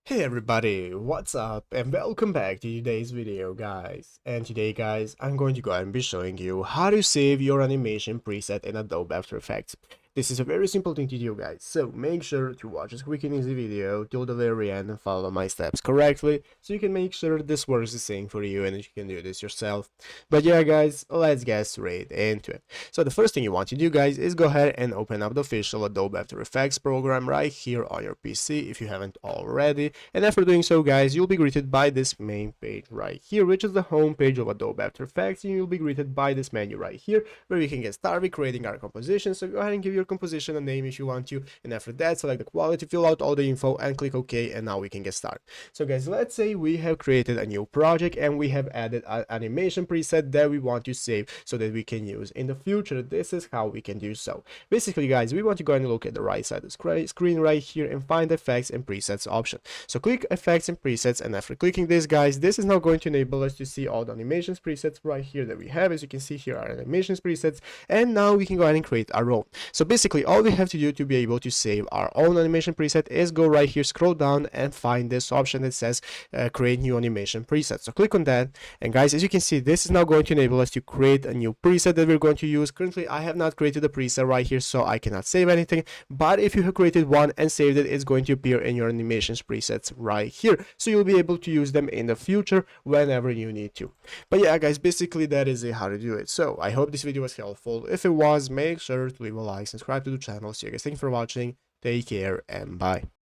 Hey everybody, what's up and welcome back to today's video guys. And today guys, I'm going to go ahead and be showing you how to save your animation preset in Adobe After Effects. This is a very simple thing to do guys, so make sure to watch this quick and easy video till the very end and follow my steps correctly so you can make sure this works the same for you and that you can do this yourself. But yeah guys, let's get straight into it. So the first thing you want to do guys is go ahead and open up the official Adobe After Effects program right here on your PC if you haven't already. And after doing so guys, you'll be greeted by this main page right here, which is the home page of Adobe After Effects, and you'll be greeted by this menu right here where we can get started creating our composition. So go ahead and give your composition a name if you want to, and after that select the quality, fill out all the info and click OK, and now we can get started. So guys, let's say we have created a new project and we have added an animation preset that we want to save so that we can use in the future. This is how we can do so. Basically guys, we want to go and look at the right side of the screen right here and find the effects and presets option. So click effects and presets, and after clicking this guys, this is now going to enable us to see all the animations presets right here that we have. As you can see here are animations presets, and now we can go ahead and create our own. So basically all we have to do to be able to save our own animation preset is go right here, scroll down and find this option that says create new animation preset. So click on that, and guys, as you can see, this is now going to enable us to create a new preset that we're going to use. Currently I have not created a preset right here, so I cannot save anything, but if you have created one and saved it, it's going to appear in your animations presets right here, so you'll be able to use them in the future whenever you need to. But yeah guys, basically that is how to do it. So I hope this video was helpful. If it was, make sure to leave a like, subscribe to the channel. So you guys, thank you for watching, take care and bye.